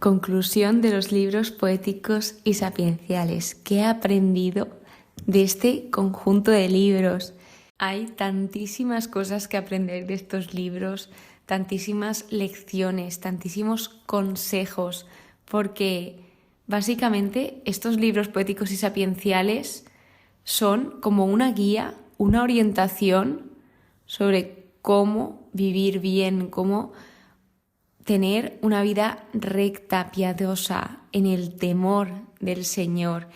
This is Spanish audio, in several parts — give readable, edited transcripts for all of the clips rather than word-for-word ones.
Conclusión de los libros poéticos y sapienciales. ¿Qué he aprendido de este conjunto de libros? Hay tantísimas cosas que aprender de estos libros, tantísimas lecciones, tantísimos consejos, porque básicamente estos libros poéticos y sapienciales son como una guía, una orientación sobre cómo vivir bien, cómo tener una vida recta, piadosa, en el temor del Señor.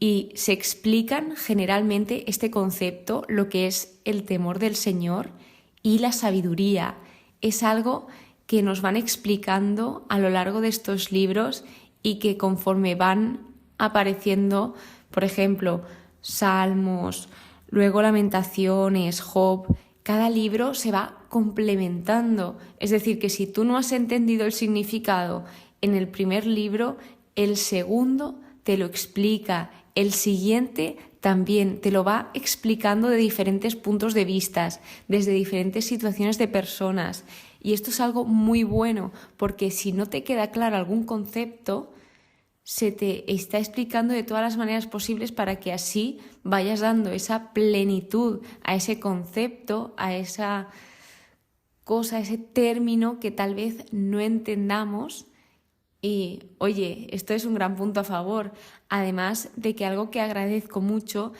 Y se explican generalmente este concepto, lo que es el temor del Señor y la sabiduría. Es algo que nos van explicando a lo largo de estos libros y que conforme van apareciendo, por ejemplo, Salmos, luego Lamentaciones, Job, cada libro se va complementando. Es decir, que si tú no has entendido el significado en el primer libro, el segundo te lo explica, el siguiente también te lo va explicando de diferentes puntos de vista, desde diferentes situaciones de personas. Y esto es algo muy bueno, porque si no te queda claro algún concepto, se te está explicando de todas las maneras posibles para que así vayas dando esa plenitud a ese concepto, a esa cosa, a ese término que tal vez no entendamos. Y oye, esto es un gran punto a favor. Además de que algo que agradezco mucho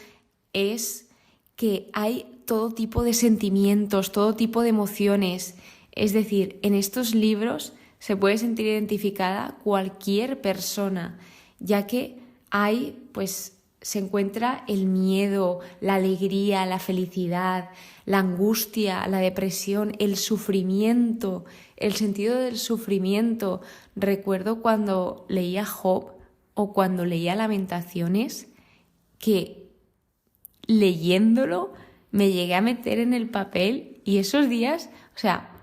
es que hay todo tipo de sentimientos, todo tipo de emociones. Es decir, en estos libros se puede sentir identificada cualquier persona, ya que se encuentra el miedo, la alegría, la felicidad, la angustia, la depresión, el sufrimiento, el sentido del sufrimiento. Recuerdo cuando leía Job o cuando leía Lamentaciones, que leyéndolo me llegué a meter en el papel y esos días,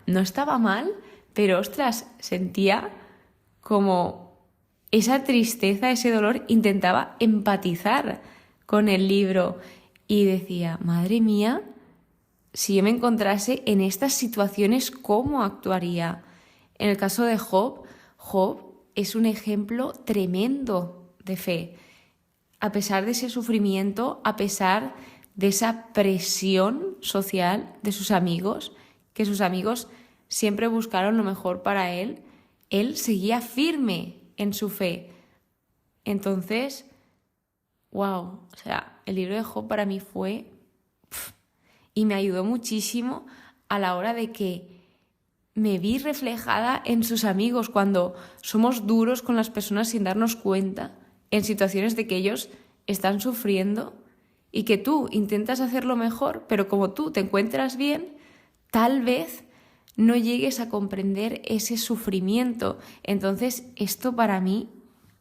no estaba mal, pero ostras, sentía como esa tristeza, ese dolor, intentaba empatizar con el libro y decía, madre mía, si yo me encontrase en estas situaciones, ¿cómo actuaría? En el caso de Job, Job es un ejemplo tremendo de fe. A pesar de ese sufrimiento, a pesar de esa presión social de sus amigos, que sus amigos siempre buscaron lo mejor para él seguía firme en su fe. Entonces, wow, el libro de Job para mí fue y me ayudó muchísimo a la hora de que me vi reflejada en sus amigos cuando somos duros con las personas sin darnos cuenta, en situaciones de que ellos están sufriendo y que tú intentas hacerlo mejor, pero como tú te encuentras bien, tal vez no llegues a comprender ese sufrimiento. Entonces, esto para mí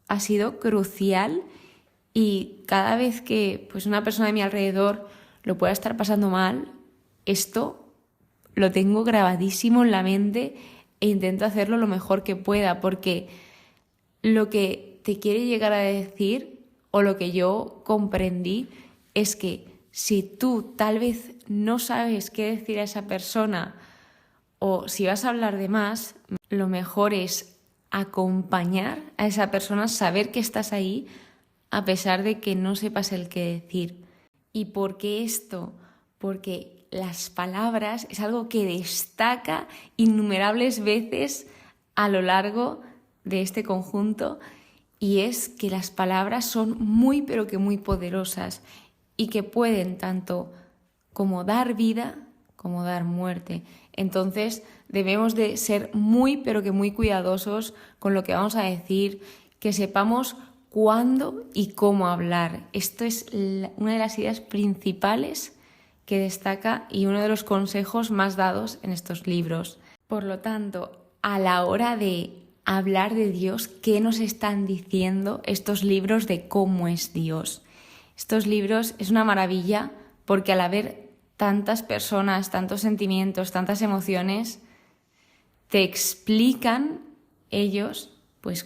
ha sido crucial y cada vez que una persona de mi alrededor lo pueda estar pasando mal, esto lo tengo grabadísimo en la mente e intento hacerlo lo mejor que pueda, porque lo que te quiere llegar a decir o lo que yo comprendí es que si tú tal vez no sabes qué decir a esa persona o si vas a hablar de más, lo mejor es acompañar a esa persona, saber que estás ahí a pesar de que no sepas el qué decir. ¿Y por qué esto? Porque las palabras es algo que destaca innumerables veces a lo largo de este conjunto, y es que las palabras son muy pero que muy poderosas y que pueden tanto como dar vida como dar muerte. Entonces debemos de ser muy pero que muy cuidadosos con lo que vamos a decir, que sepamos cuándo y cómo hablar. Esto es una de las ideas principales que destaca y uno de los consejos más dados en estos libros. Por lo tanto, a la hora de hablar de Dios, ¿qué nos están diciendo estos libros de cómo es Dios? Estos libros es una maravilla porque al haber tantas personas, tantos sentimientos, tantas emociones, te explican ellos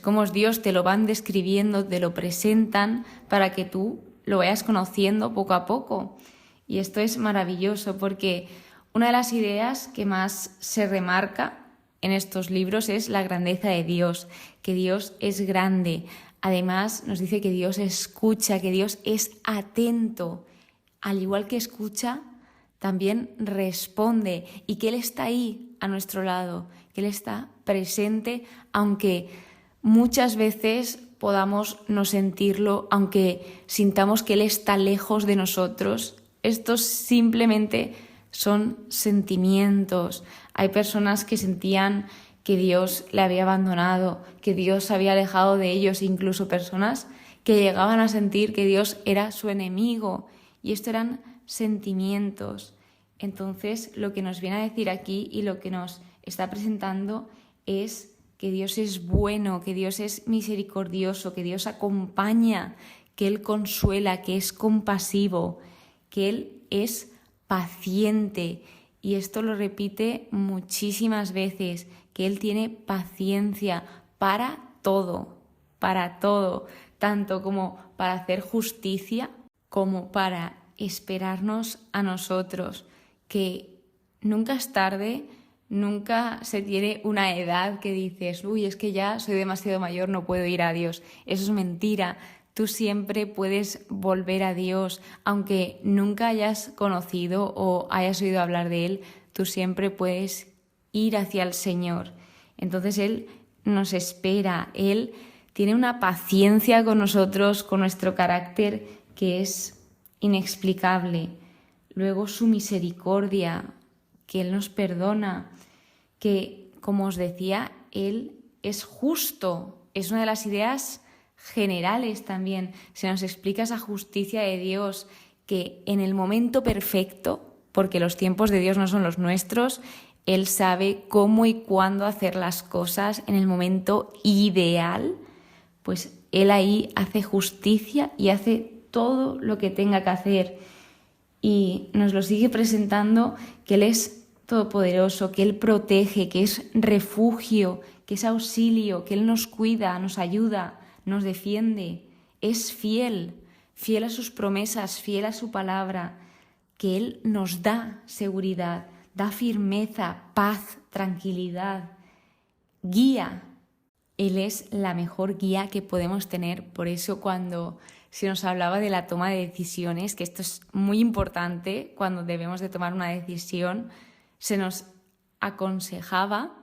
cómo es Dios, te lo van describiendo, te lo presentan para que tú lo vayas conociendo poco a poco. Y esto es maravilloso porque una de las ideas que más se remarca en estos libros es la grandeza de Dios, que Dios es grande. Además, nos dice que Dios escucha, que Dios es atento. Al igual que escucha, también responde y que Él está ahí a nuestro lado, que Él está presente, aunque muchas veces podamos no sentirlo, aunque sintamos que Él está lejos de nosotros. Estos simplemente son sentimientos. Hay personas que sentían que Dios le había abandonado, que Dios se había alejado de ellos, incluso personas que llegaban a sentir que Dios era su enemigo. Y esto eran sentimientos. Entonces, lo que nos viene a decir aquí y lo que nos está presentando es que Dios es bueno, que Dios es misericordioso, que Dios acompaña, que Él consuela, que es compasivo, que Él es paciente. Y esto lo repite muchísimas veces, que Él tiene paciencia para todo, tanto como para hacer justicia, como para esperarnos a nosotros, que nunca es tarde, nunca se tiene una edad que dices, uy, es que ya soy demasiado mayor, no puedo ir a Dios. Eso es mentira. Tú siempre puedes volver a Dios, aunque nunca hayas conocido o hayas oído hablar de Él, tú siempre puedes ir hacia el Señor. Entonces Él nos espera, Él tiene una paciencia con nosotros, con nuestro carácter, que es inexplicable. Luego su misericordia, que Él nos perdona, que, como os decía, Él es justo. Es una de las ideas generales también. Se nos explica esa justicia de Dios, que en el momento perfecto, porque los tiempos de Dios no son los nuestros, Él sabe cómo y cuándo hacer las cosas en el momento ideal, pues Él ahí hace justicia y hace todo lo que tenga que hacer. Y nos lo sigue presentando, que Él es todopoderoso, que Él protege, que es refugio, que es auxilio, que Él nos cuida, nos ayuda, nos defiende. Es fiel, fiel a sus promesas, fiel a su palabra, que Él nos da seguridad, da firmeza, paz, tranquilidad, guía. Él es la mejor guía que podemos tener. Por eso cuando se nos hablaba de la toma de decisiones, que esto es muy importante cuando debemos de tomar una decisión, se nos aconsejaba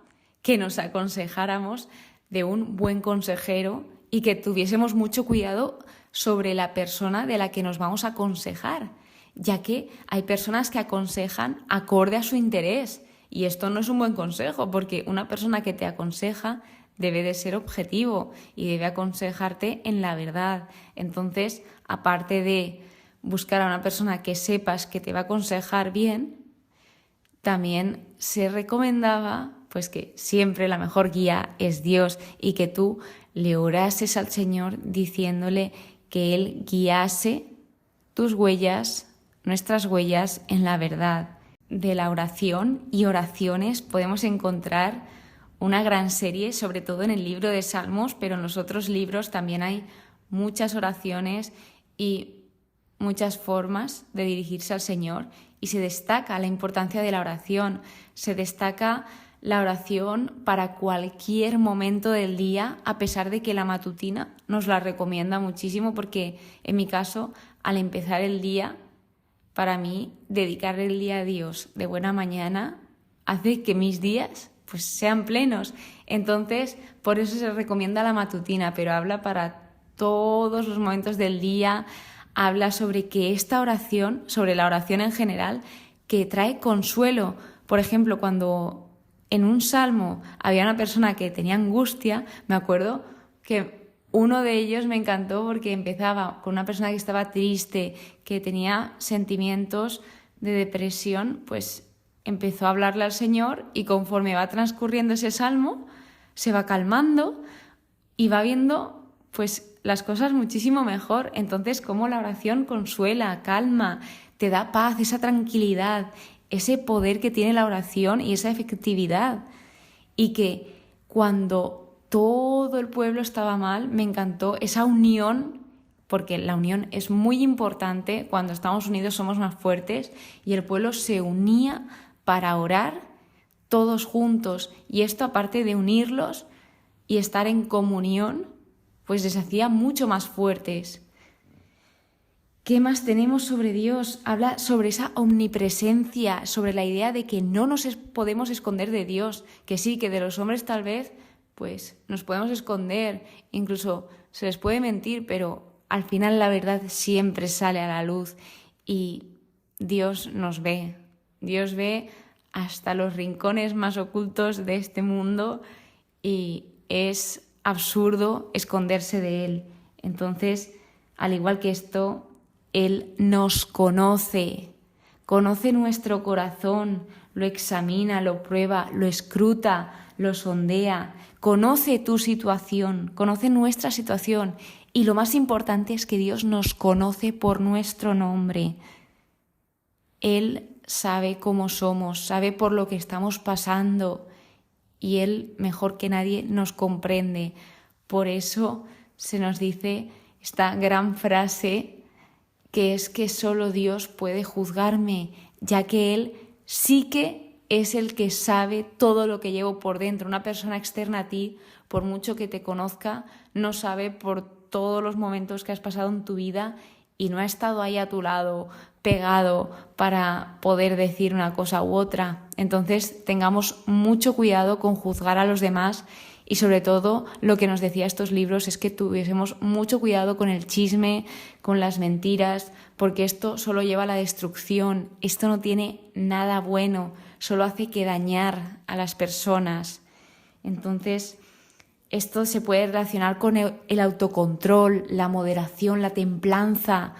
que nos aconsejáramos de un buen consejero y que tuviésemos mucho cuidado sobre la persona de la que nos vamos a aconsejar, ya que hay personas que aconsejan acorde a su interés y esto no es un buen consejo, porque una persona que te aconseja debe de ser objetivo y debe aconsejarte en la verdad. Entonces, aparte de buscar a una persona que sepas que te va a aconsejar bien, también se recomendaba pues que siempre la mejor guía es Dios y que tú le orases al Señor diciéndole que Él guiase tus huellas, nuestras huellas en la verdad. De la oración y oraciones podemos encontrar una gran serie, sobre todo en el libro de Salmos, pero en los otros libros también hay muchas oraciones y muchas formas de dirigirse al Señor. Y se destaca la importancia de la oración, se destaca la oración para cualquier momento del día, a pesar de que la matutina nos la recomienda muchísimo, porque en mi caso, al empezar el día, para mí, dedicar el día a Dios de buena mañana hace que mis días pues sean plenos. Entonces, por eso se recomienda la matutina, pero habla para todos los momentos del día, habla sobre que esta oración, sobre la oración en general, que trae consuelo. Por ejemplo, cuando en un salmo había una persona que tenía angustia, me acuerdo que uno de ellos me encantó porque empezaba con una persona que estaba triste, que tenía sentimientos de depresión, pues empezó a hablarle al Señor y conforme va transcurriendo ese salmo, se va calmando y va viendo pues las cosas muchísimo mejor. Entonces, cómo la oración consuela, calma, te da paz, esa tranquilidad, ese poder que tiene la oración y esa efectividad. Y que cuando todo el pueblo estaba mal, me encantó esa unión, porque la unión es muy importante. Cuando estamos unidos somos más fuertes, y el pueblo se unía para orar todos juntos, y esto, aparte de unirlos y estar en comunión, pues les hacía mucho más fuertes. ¿Qué más tenemos sobre Dios? Habla sobre esa omnipresencia, sobre la idea de que no nos podemos esconder de Dios, que sí, que de los hombres tal vez pues nos podemos esconder, incluso se les puede mentir, pero al final la verdad siempre sale a la luz y Dios nos ve. Dios ve hasta los rincones más ocultos de este mundo y es absurdo esconderse de Él. Entonces, al igual que esto, Él nos conoce nuestro corazón, lo examina, lo prueba, lo escruta, lo sondea, conoce tu situación, conoce nuestra situación y lo más importante es que Dios nos conoce por nuestro nombre. Él sabe cómo somos, sabe por lo que estamos pasando y Él, mejor que nadie, nos comprende. Por eso se nos dice esta gran frase que es que solo Dios puede juzgarme, ya que Él sí que es el que sabe todo lo que llevo por dentro. Una persona externa a ti, por mucho que te conozca, no sabe por todos los momentos que has pasado en tu vida y no ha estado ahí a tu lado, pegado, para poder decir una cosa u otra. Entonces, tengamos mucho cuidado con juzgar a los demás y sobre todo lo que nos decía estos libros es que tuviésemos mucho cuidado con el chisme, con las mentiras, porque esto solo lleva a la destrucción, esto no tiene nada bueno, solo hace que dañar a las personas. Entonces, esto se puede relacionar con el autocontrol, la moderación, la templanza.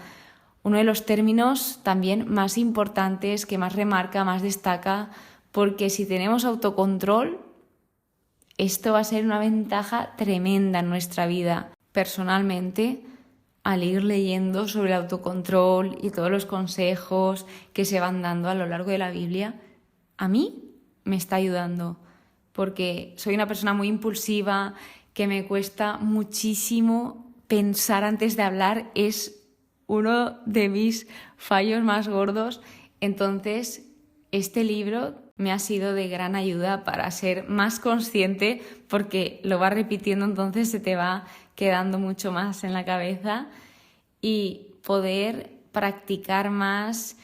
Uno de los términos también más importantes, que más remarca, más destaca, porque si tenemos autocontrol, esto va a ser una ventaja tremenda en nuestra vida. Personalmente, al ir leyendo sobre el autocontrol y todos los consejos que se van dando a lo largo de la Biblia, a mí me está ayudando, porque soy una persona muy impulsiva, que me cuesta muchísimo pensar antes de hablar, es uno de mis fallos más gordos. Entonces, este libro me ha sido de gran ayuda para ser más consciente, porque lo vas repitiendo, entonces se te va quedando mucho más en la cabeza y poder practicar más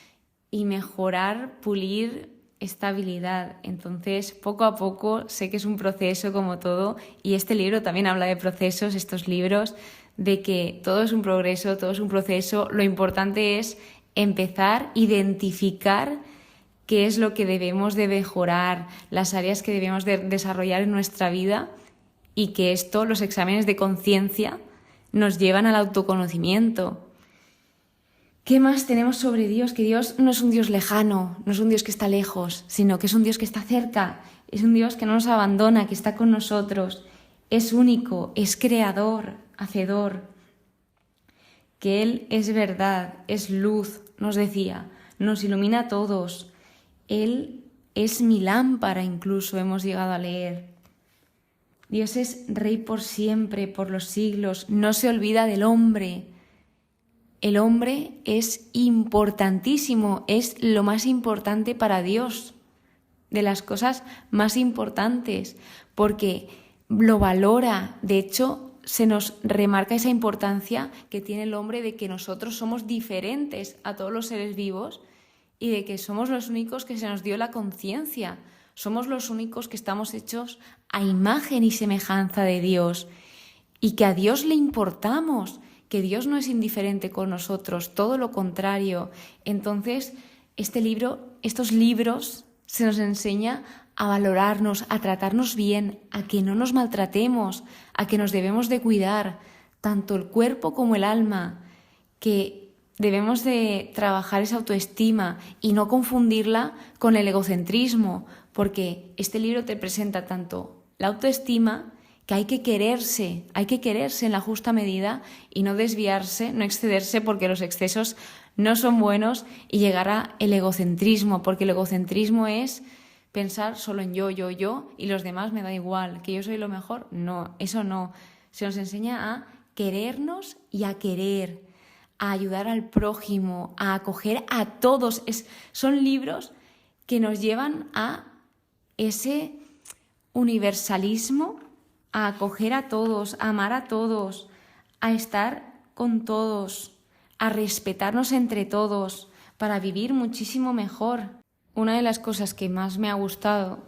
y mejorar, pulir esta habilidad. Entonces, poco a poco, sé que es un proceso como todo y este libro también habla de procesos, estos libros, de que todo es un progreso, todo es un proceso. Lo importante es empezar, identificar qué es lo que debemos de mejorar, las áreas que debemos de desarrollar en nuestra vida y que esto, los exámenes de conciencia, nos llevan al autoconocimiento. ¿Qué más tenemos sobre Dios? Que Dios no es un Dios lejano, no es un Dios que está lejos, sino que es un Dios que está cerca, es un Dios que no nos abandona, que está con nosotros, es único, es creador, hacedor, que Él es verdad, es luz, nos decía, nos ilumina a todos. Él es mi lámpara, incluso hemos llegado a leer. Dios es Rey por siempre, por los siglos, no se olvida del hombre. El hombre es importantísimo, es lo más importante para Dios, de las cosas más importantes, porque lo valora. De hecho, se nos remarca esa importancia que tiene el hombre de que nosotros somos diferentes a todos los seres vivos y de que somos los únicos que se nos dio la conciencia, somos los únicos que estamos hechos a imagen y semejanza de Dios y que a Dios le importamos, que Dios no es indiferente con nosotros, todo lo contrario. Entonces, estos libros se nos enseña a valorarnos, a tratarnos bien, a que no nos maltratemos, a que nos debemos de cuidar, tanto el cuerpo como el alma, que debemos de trabajar esa autoestima y no confundirla con el egocentrismo, porque este libro te presenta tanto la autoestima, que hay que quererse en la justa medida y no desviarse, no excederse, porque los excesos no son buenos, y llegar al egocentrismo, porque el egocentrismo es pensar solo en yo y los demás me da igual, que yo soy lo mejor. No, eso no. Se nos enseña a querernos y a querer, a ayudar al prójimo, a acoger a todos. Son libros que nos llevan a ese universalismo a acoger a todos, a amar a todos, a estar con todos, a respetarnos entre todos para vivir muchísimo mejor. Una de las cosas que más me ha gustado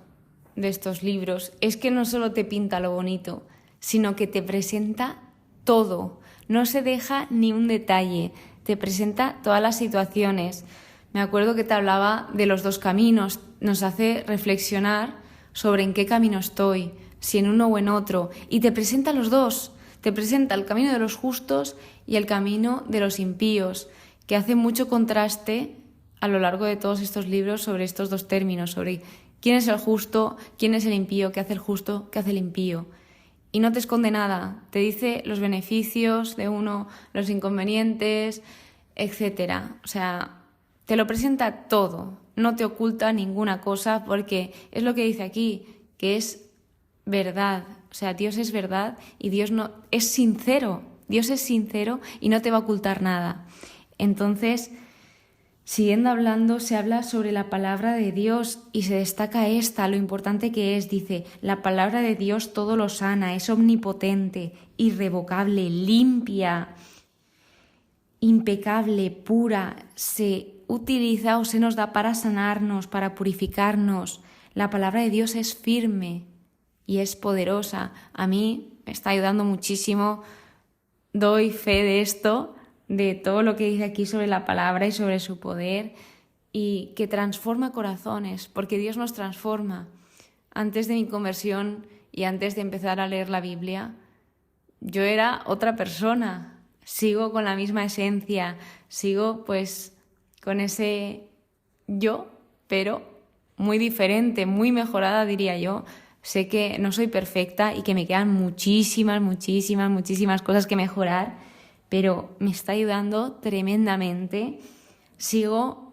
de estos libros es que no solo te pinta lo bonito, sino que te presenta todo. No se deja ni un detalle, te presenta todas las situaciones. Me acuerdo que te hablaba de los dos caminos, nos hace reflexionar sobre en qué camino estoy, si en uno o en otro, y te presenta los dos. Te presenta el camino de los justos y el camino de los impíos, que hace mucho contraste a lo largo de todos estos libros sobre estos dos términos, sobre quién es el justo, quién es el impío, qué hace el justo, qué hace el impío. Y no te esconde nada, te dice los beneficios de uno, los inconvenientes, etc. O sea, te lo presenta todo, no te oculta ninguna cosa porque es lo que dice aquí, que es verdad. O sea, Dios es verdad y Dios no es sincero. Dios es sincero y no te va a ocultar nada. Entonces, siguiendo hablando, se habla sobre la palabra de Dios y se destaca lo importante que es. Dice, la palabra de Dios todo lo sana, es omnipotente, irrevocable, limpia, impecable, pura. Se utiliza o se nos da para sanarnos, para purificarnos. La palabra de Dios es firme y es poderosa. A mí me está ayudando muchísimo, doy fe de esto, de todo lo que dice aquí sobre la palabra y sobre su poder, y que transforma corazones, porque Dios nos transforma. Antes de mi conversión y antes de empezar a leer la Biblia, yo era otra persona, sigo con la misma esencia, sigo pues con ese yo, pero muy diferente, muy mejorada diría yo. Sé que no soy perfecta y que me quedan muchísimas cosas que mejorar, pero me está ayudando tremendamente. Sigo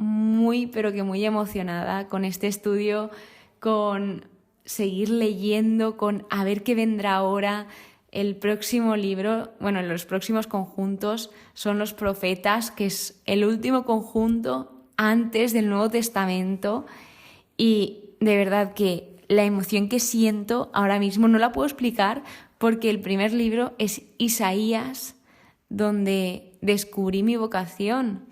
pero que muy emocionada con este estudio, con seguir leyendo, con a ver qué vendrá ahora. El próximo libro, los próximos conjuntos son los Profetas, que es el último conjunto antes del Nuevo Testamento, y de verdad que la emoción que siento ahora mismo no la puedo explicar porque el primer libro es Isaías, donde descubrí mi vocación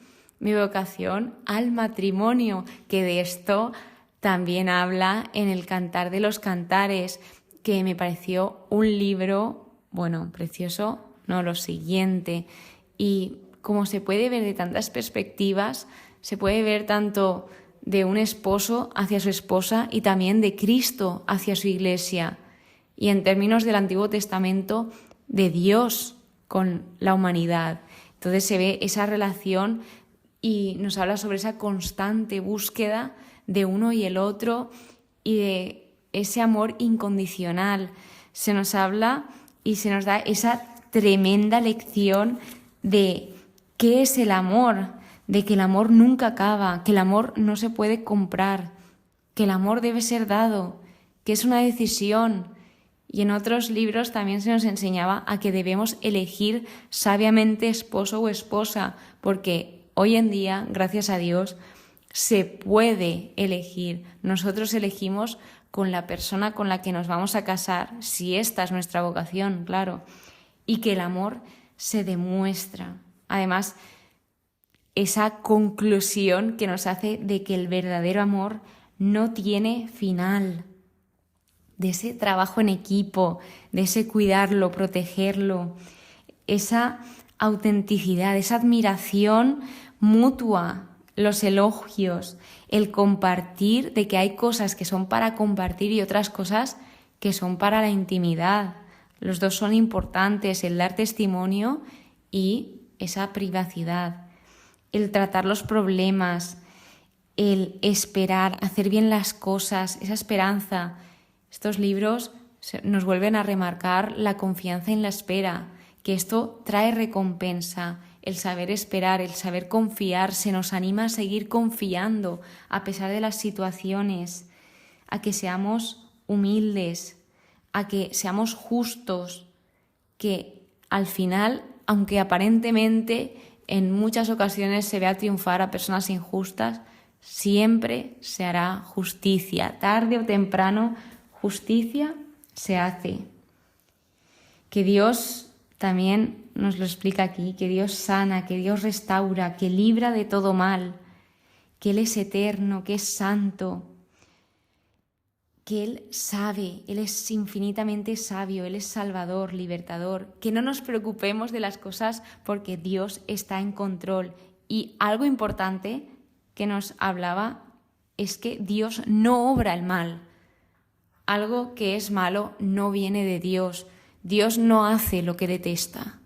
al matrimonio, que de esto también habla en el Cantar de los Cantares, que me pareció un libro, precioso, lo siguiente. Y como se puede ver de tantas perspectivas, se puede ver tanto de un esposo hacia su esposa y también de Cristo hacia su iglesia. Y en términos del Antiguo Testamento, de Dios con la humanidad. Entonces se ve esa relación y nos habla sobre esa constante búsqueda de uno y el otro y de ese amor incondicional. Se nos habla y se nos da esa tremenda lección de qué es el amor, de que el amor nunca acaba, que el amor no se puede comprar, que el amor debe ser dado, que es una decisión. Y en otros libros también se nos enseñaba a que debemos elegir sabiamente esposo o esposa, porque hoy en día, gracias a Dios, se puede elegir. Nosotros elegimos con la persona con la que nos vamos a casar, si esta es nuestra vocación, claro, y que el amor se demuestra. Además, esa conclusión que nos hace de que el verdadero amor no tiene final, de ese trabajo en equipo, de ese cuidarlo, protegerlo, esa autenticidad, esa admiración mutua, los elogios, el compartir, de que hay cosas que son para compartir y otras cosas que son para la intimidad. Los dos son importantes, el dar testimonio y esa privacidad. El tratar los problemas, el esperar, hacer bien las cosas, esa esperanza. Estos libros nos vuelven a remarcar la confianza en la espera, que esto trae recompensa. El saber esperar, el saber confiar, se nos anima a seguir confiando a pesar de las situaciones, a que seamos humildes, a que seamos justos, que al final, aunque aparentemente en muchas ocasiones se vea triunfar a personas injustas, siempre se hará justicia. Tarde o temprano, justicia se hace. Que Dios también nos lo explica aquí, que Dios sana, que Dios restaura, que libra de todo mal, que Él es eterno, que es santo, que Él sabe, Él es infinitamente sabio, Él es salvador, libertador, que no nos preocupemos de las cosas porque Dios está en control. Y algo importante que nos hablaba es que Dios no obra el mal. Algo que es malo no viene de Dios. Dios no hace lo que detesta.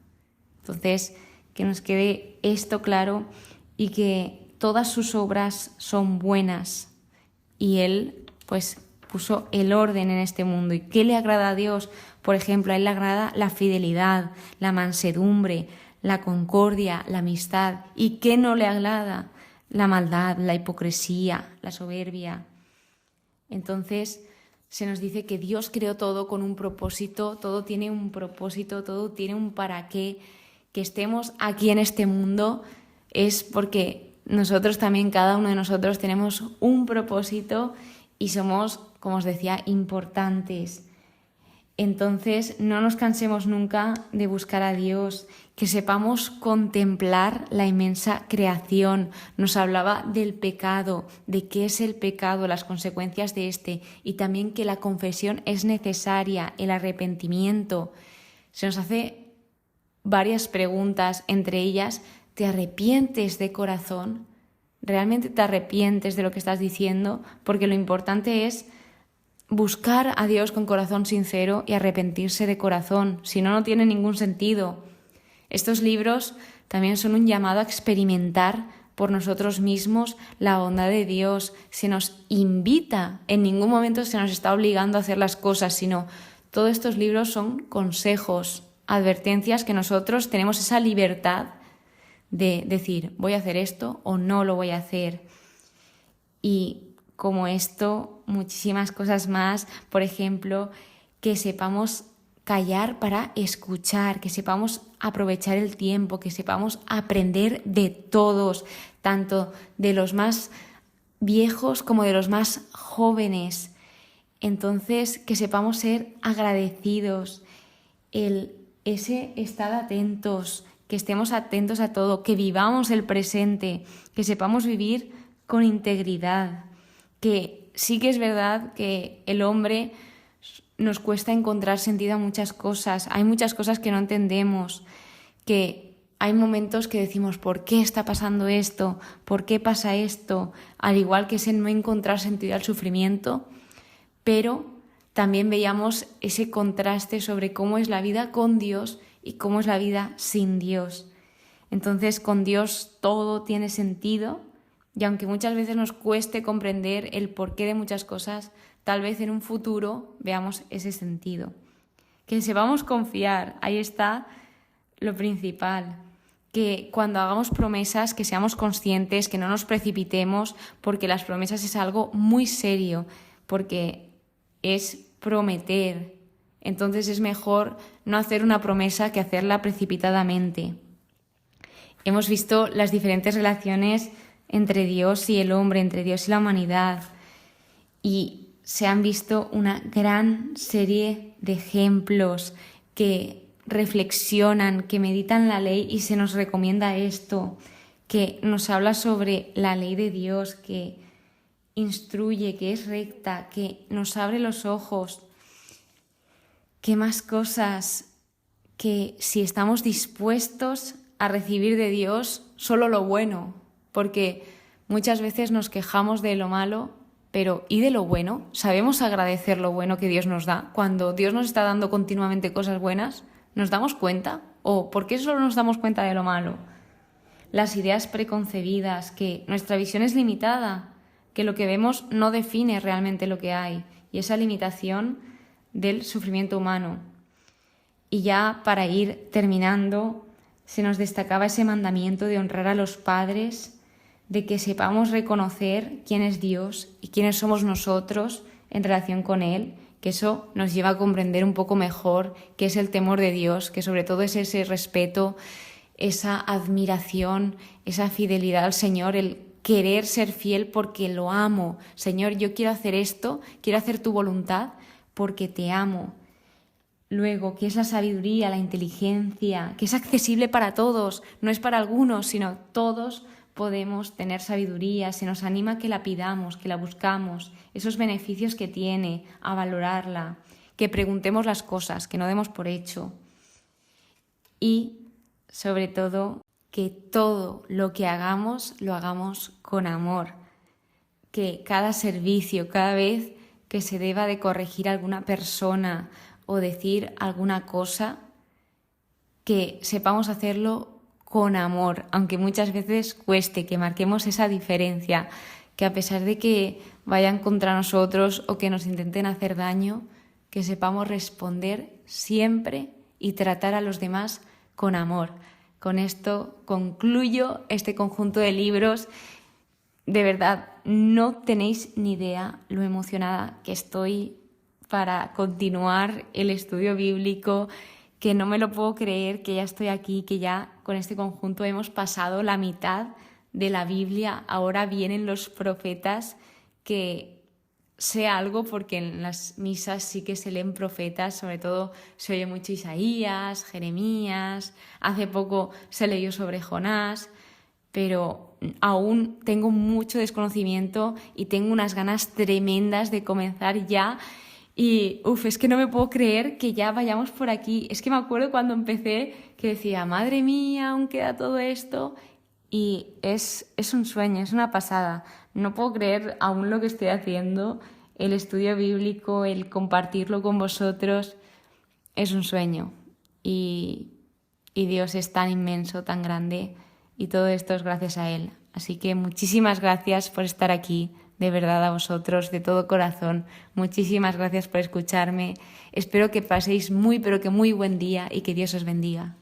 Entonces, que nos quede esto claro y que todas sus obras son buenas y Él, pues, puso el orden en este mundo. ¿Y qué le agrada a Dios? Por ejemplo, a Él le agrada la fidelidad, la mansedumbre, la concordia, la amistad. ¿Y qué no le agrada? La maldad, la hipocresía, la soberbia. Entonces, se nos dice que Dios creó todo con un propósito, todo tiene un propósito, todo tiene un para qué. Que estemos aquí en este mundo es porque nosotros también, cada uno de nosotros, tenemos un propósito y somos, como os decía, importantes. Entonces, no nos cansemos nunca de buscar a Dios, que sepamos contemplar la inmensa creación. Nos hablaba del pecado, de qué es el pecado, las consecuencias de este, y también que la confesión es necesaria, el arrepentimiento. Se nos hace varias preguntas, entre ellas, ¿te arrepientes de corazón? ¿Realmente te arrepientes de lo que estás diciendo? Porque lo importante es buscar a Dios con corazón sincero y arrepentirse de corazón, si no, no tiene ningún sentido. Estos libros también son un llamado a experimentar por nosotros mismos la bondad de Dios. Se nos invita, en ningún momento se nos está obligando a hacer las cosas, sino todos estos libros son consejos, advertencias que nosotros tenemos esa libertad de decir, voy a hacer esto o no lo voy a hacer. Y como esto, muchísimas cosas más, por ejemplo, que sepamos callar para escuchar, que sepamos aprovechar el tiempo, que sepamos aprender de todos, tanto de los más viejos como de los más jóvenes. Entonces, que sepamos ser agradecidos, ese estar atentos, que estemos atentos a todo, que vivamos el presente, que sepamos vivir con integridad. Que sí que es verdad que el hombre nos cuesta encontrar sentido a muchas cosas, hay muchas cosas que no entendemos, que hay momentos que decimos ¿por qué está pasando esto? ¿Por qué pasa esto? Al igual que ese no encontrar sentido al sufrimiento, pero también veíamos ese contraste sobre cómo es la vida con Dios y cómo es la vida sin Dios. Entonces, con Dios todo tiene sentido. Y aunque muchas veces nos cueste comprender el porqué de muchas cosas, tal vez en un futuro veamos ese sentido. Que sepamos confiar, ahí está lo principal. Que cuando hagamos promesas, que seamos conscientes, que no nos precipitemos, porque las promesas es algo muy serio, porque es prometer. Entonces es mejor no hacer una promesa que hacerla precipitadamente. Hemos visto las diferentes relaciones entre Dios y el hombre, entre Dios y la humanidad. Y se han visto una gran serie de ejemplos que reflexionan, que meditan la ley y se nos recomienda esto, que nos habla sobre la ley de Dios, que instruye, que es recta, que nos abre los ojos. ¿Qué más cosas? Que si estamos dispuestos a recibir de Dios solo lo bueno, porque muchas veces nos quejamos de lo malo, pero ¿y de lo bueno? ¿Sabemos agradecer lo bueno que Dios nos da? Cuando Dios nos está dando continuamente cosas buenas, ¿nos damos cuenta? ¿O por qué solo nos damos cuenta de lo malo? Las ideas preconcebidas, que nuestra visión es limitada, que lo que vemos no define realmente lo que hay, y esa limitación del sufrimiento humano. Y ya para ir terminando, se nos destacaba ese mandamiento de honrar a los padres, de que sepamos reconocer quién es Dios y quiénes somos nosotros en relación con Él, que eso nos lleva a comprender un poco mejor qué es el temor de Dios, que sobre todo es ese respeto, esa admiración, esa fidelidad al Señor, el querer ser fiel porque lo amo. Señor, yo quiero hacer esto, quiero hacer tu voluntad porque te amo. Luego, ¿qué es la sabiduría, la inteligencia? Que es accesible para todos, no es para algunos, sino todos podemos tener sabiduría. Se nos anima a que la pidamos, que la buscamos, esos beneficios que tiene, a valorarla, que preguntemos las cosas, que no demos por hecho. Y, sobre todo, que todo lo que hagamos, lo hagamos con amor. Que cada servicio, cada vez que se deba de corregir a alguna persona o decir alguna cosa, que sepamos hacerlo con amor, aunque muchas veces cueste, que marquemos esa diferencia, que a pesar de que vayan contra nosotros o que nos intenten hacer daño, que sepamos responder siempre y tratar a los demás con amor. Con esto concluyo este conjunto de libros. De verdad, no tenéis ni idea lo emocionada que estoy para continuar el estudio bíblico, que no me lo puedo creer, que ya estoy aquí, que ya con este conjunto hemos pasado la mitad de la Biblia. Ahora vienen los profetas, que sé algo porque en las misas sí que se leen profetas, sobre todo se oye mucho Isaías, Jeremías, hace poco se leyó sobre Jonás, pero aún tengo mucho desconocimiento y tengo unas ganas tremendas de comenzar ya. Y es que no me puedo creer que ya vayamos por aquí. Es que me acuerdo cuando empecé que decía, madre mía, aún queda todo esto. Y es un sueño, es una pasada. No puedo creer aún lo que estoy haciendo, el estudio bíblico, el compartirlo con vosotros. Es un sueño. Y Dios es tan inmenso, tan grande, y todo esto es gracias a Él. Así que muchísimas gracias por estar aquí. De verdad, a vosotros, de todo corazón, muchísimas gracias por escucharme. Espero que paséis muy, pero que muy buen día y que Dios os bendiga.